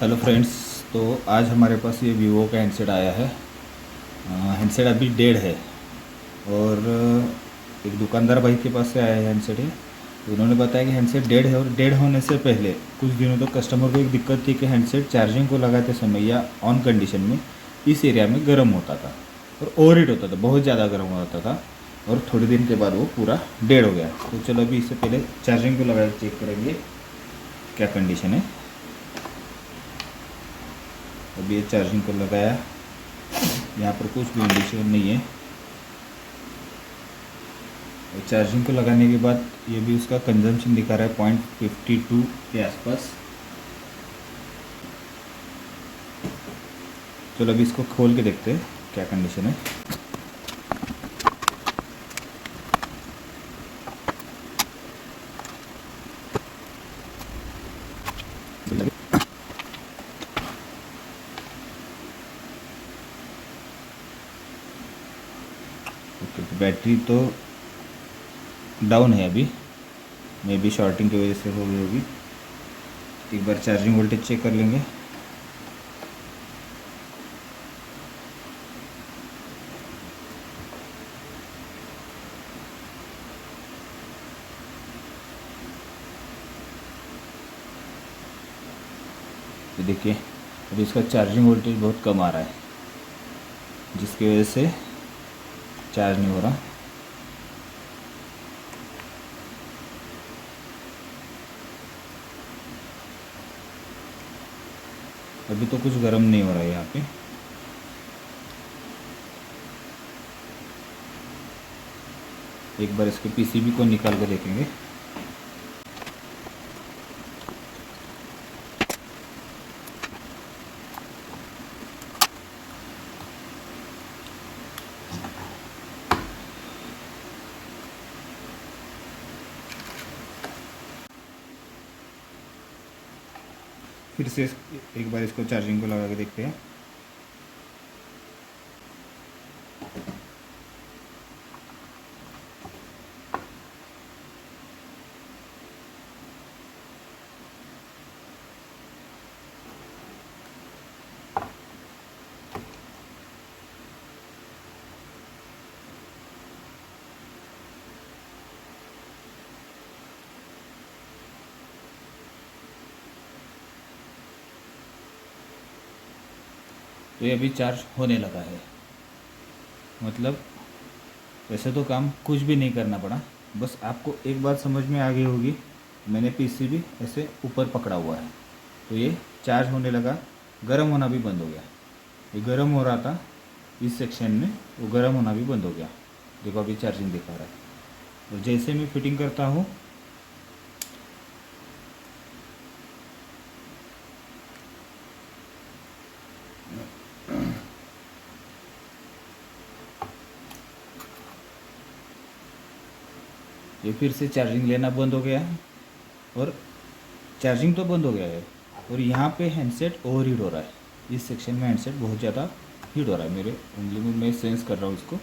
Hello friends. तो आज हमारे पास ये वीवो का हैंडसेट आया है। हैंडसेट अभी डेड है और एक दुकानदार भाई के पास से आया है हैंडसेट है। तो उन्होंने बताया कि हैंडसेट डेड है और डेड होने से पहले कुछ दिनों तक कस्टमर को एक दिक्कत थी कि हैंडसेट चार्जिंग को लगाते समय या ऑन कंडीशन में इस एरिया में गर्म होता था और ओवर हीट होता था, बहुत ज़्यादा गर्म होता था और थोड़े दिन के बाद वो पूरा डेड हो गया। तो चलो अभी इससे पहले चार्जिंग को लगा के चेक करेंगे क्या कंडीशन है। अभी ये चार्जिंग को लगाया, यहाँ पर कुछ भी इंडिकेशन नहीं है। और चार्जिंग को लगाने के बाद ये भी उसका कंजम्पशन दिखा रहा है 0.52 के आसपास। चलो अभी इसको खोल के देखते हैं क्या कंडीशन है। ओके, तो बैटरी तो डाउन है अभी, मे बी शॉर्टिंग की वजह से हो गई होगी। एक बार चार्जिंग वोल्टेज चेक कर लेंगे। तो देखिए अभी इसका चार्जिंग वोल्टेज बहुत कम आ रहा है, जिसकी वजह से चार्ज नहीं हो रहा। अभी तो कुछ गर्म नहीं हो रहा है यहाँ पे। एक बार इसके पीसीबी को निकाल के देखेंगे। फिर से एक बार इसको चार्जिंग को लगा के देखते हैं। तो ये अभी चार्ज होने लगा है, मतलब वैसे तो काम कुछ भी नहीं करना पड़ा। बस आपको एक बात समझ में आ गई होगी, मैंने पीसीबी ऐसे ऊपर पकड़ा हुआ है तो ये चार्ज होने लगा, गर्म होना भी बंद हो गया। ये गर्म हो रहा था इस सेक्शन में, वो गर्म होना भी बंद हो गया। देखो अभी चार्जिंग दिखा रहा है। और जैसे मैं फिटिंग करता हूँ ये फिर से चार्जिंग लेना बंद हो गया है और चार्जिंग तो बंद हो गया है और यहाँ पे हैंडसेट ओवर हीट हो रहा है। इस सेक्शन में हैंडसेट बहुत ज़्यादा हीट हो रहा है, मेरे उंगली में मैं सेंस कर रहा हूँ इसको।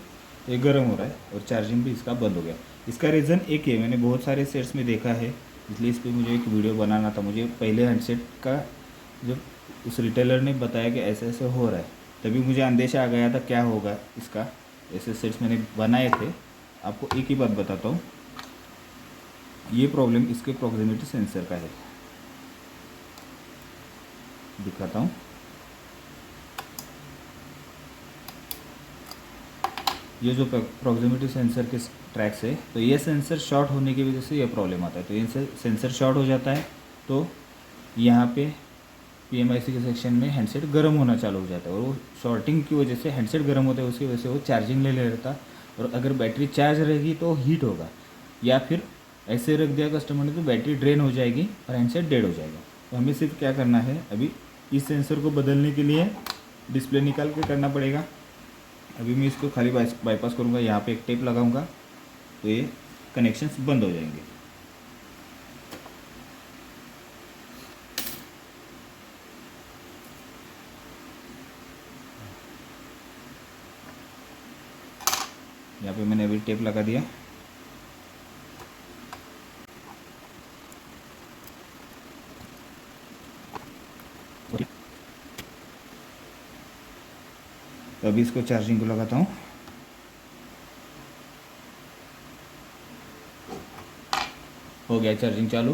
ये गर्म हो रहा है और चार्जिंग भी इसका बंद हो गया। इसका रीज़न एक है, मैंने बहुत सारे सेट्स में देखा है, इसलिए इस पर मुझे एक वीडियो बनाना था। मुझे पहले हैंडसेट का जब उस रिटेलर ने बताया कि ऐसे ऐसे हो रहा है, तभी मुझे अंदेशा आ गया था क्या होगा इसका। ऐसे सेट्स मैंने बनाए थे। आपको एक ही बात बताता हूँ, ये प्रॉब्लम इसके प्रॉक्सिमिटी सेंसर का है। दिखाता हूँ। ये जो प्रॉक्सिमिटी सेंसर के ट्रैक्स है, तो ये सेंसर शॉर्ट होने की वजह से ये प्रॉब्लम आता है। तो ये सेंसर शॉर्ट हो जाता है तो यहाँ पे PMIC के सेक्शन में हैंडसेट गर्म होना चालू हो जाता है और वो शॉर्टिंग की वजह से हैंडसेट गर्म होता है, उसकी वजह से वो चार्जिंग ले लेता है। और अगर बैटरी चार्ज रहेगी तो हीट होगा, या फिर ऐसे रख दिया कस्टमर ने तो बैटरी ड्रेन हो जाएगी और हैंडसेट डेड हो जाएगा। तो हमें सिर्फ क्या करना है, अभी इस सेंसर को बदलने के लिए डिस्प्ले निकाल के करना पड़ेगा। अभी मैं इसको खाली बाईपास करूँगा, यहाँ पे एक टेप लगाऊंगा तो ये कनेक्शंस बंद हो जाएंगे। यहाँ पे मैंने अभी टेप लगा दिया। तो अभी इसको चार्जिंग को लगाता हूँ। हो गया चार्जिंग चालू।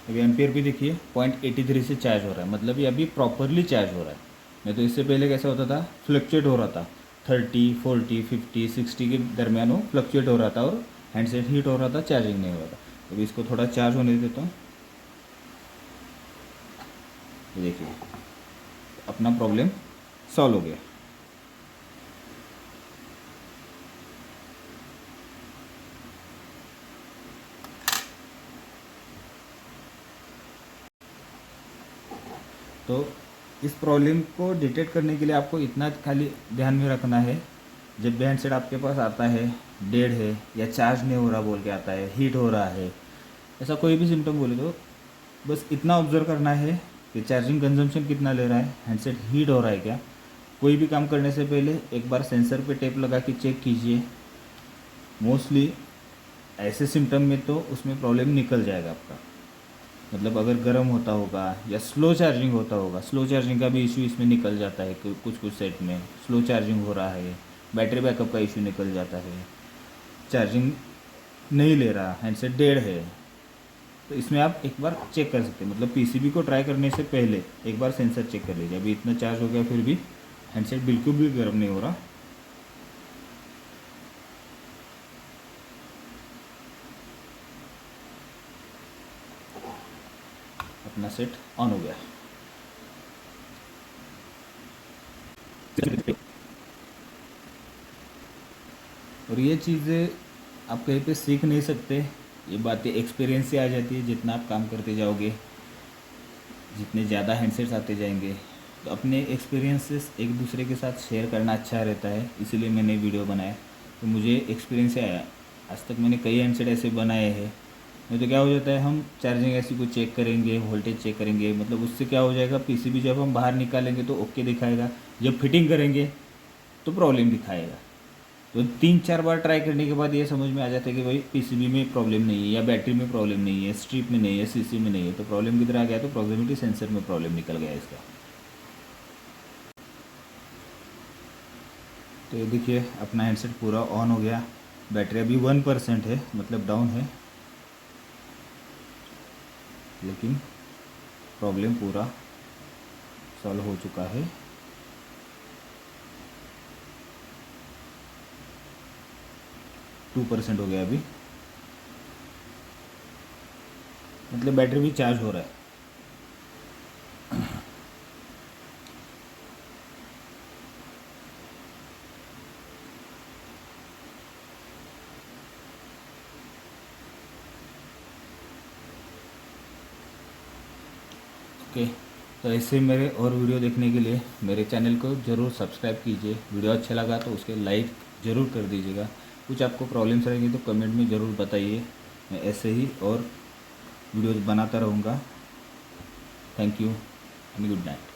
अभी एम्पियर भी देखिए 0.83 से चार्ज हो रहा है, मतलब ये अभी प्रॉपरली चार्ज हो रहा है। नहीं तो इससे पहले कैसा होता था, फ्लक्चुएट हो रहा था, 30, 40, 50, 60 के दरमियान वो फ्लक्चुएट हो रहा था और हैंडसेट हीट हो रहा था, चार्जिंग नहीं हो रहा था। तो अभी इसको थोड़ा चार्ज होने देता हूँ। देखिए अपना प्रॉब्लम सॉल्व हो गया। तो इस प्रॉब्लम को डिटेक्ट करने के लिए आपको इतना खाली ध्यान में रखना है, जब भी हैंडसेट आपके पास आता है डेड है या चार्ज नहीं हो रहा बोल के आता है, हीट हो रहा है, ऐसा कोई भी सिम्टम बोले तो बस इतना ऑब्जर्व करना है कि चार्जिंग कंजम्पशन कितना ले रहा है, हैंडसेट हीट हो रहा है क्या। कोई भी काम करने से पहले एक बार सेंसर पे टेप लगा के चेक कीजिए। मोस्टली ऐसे सिम्टम में तो उसमें प्रॉब्लम निकल जाएगा आपका। मतलब अगर गर्म होता होगा या स्लो चार्जिंग होता होगा, स्लो चार्जिंग का भी इशू इसमें निकल जाता है। कुछ कुछ सेट में स्लो चार्जिंग हो रहा है, बैटरी बैकअप का इशू निकल जाता है, चार्जिंग नहीं ले रहा, हैंडसेट डेड है, तो इसमें आप एक बार चेक कर सकते हैं। मतलब पीसीबी को ट्राई करने से पहले एक बार सेंसर चेक कर लीजिए। अभी इतना चार्ज हो गया फिर भी हैंडसेट बिल्कुल भी गर्म नहीं हो रहा। अपना सेट ऑन हो गया। और ये चीज़ें आप कहीं पे सीख नहीं सकते, ये बातें एक्सपीरियंस से आ जाती है। जितना आप काम करते जाओगे, जितने ज़्यादा हैंडसेट्स आते जाएंगे, तो अपने एक्सपीरियंसेस एक दूसरे के साथ शेयर करना अच्छा रहता है। इसीलिए मैंने वीडियो बनाया। तो मुझे एक्सपीरियंस से आया, आज तक मैंने कई हैंडसेट ऐसे बनाए हैं। नहीं तो क्या हो जाता है, हम चार्जिंग ऐसी को चेक करेंगे, वोल्टेज चेक करेंगे, मतलब उससे क्या हो जाएगा, पीसीबी जब हम बाहर निकालेंगे तो ओके दिखाएगा, जब फिटिंग करेंगे तो प्रॉब्लम दिखाएगा। तो 3-4 बार ट्राई करने के बाद ये समझ में आ जाता है कि भाई पीसीबी में प्रॉब्लम नहीं है या बैटरी में प्रॉब्लम नहीं है, स्ट्रिप में नहीं है, सीसी में नहीं है। तो प्रॉब्लम किधर आ गया, तो प्रॉक्सिमिटी सेंसर में प्रॉब्लम निकल गया इसका। तो ये देखिए अपना हैंडसेट पूरा ऑन हो गया। बैटरी अभी 1% है, मतलब डाउन है, लेकिन प्रॉब्लम पूरा सॉल्व हो चुका है। टू % हो गया अभी, मतलब बैटरी भी चार्ज हो रहा है। ओके, तो ऐसे मेरे और वीडियो देखने के लिए मेरे चैनल को ज़रूर सब्सक्राइब कीजिए। वीडियो अच्छा लगा तो उसके लाइक ज़रूर कर दीजिएगा। कुछ आपको प्रॉब्लम्स रहेंगी तो कमेंट में ज़रूर बताइए, मैं ऐसे ही और वीडियोज़ बनाता रहूँगा। Thank you and good night.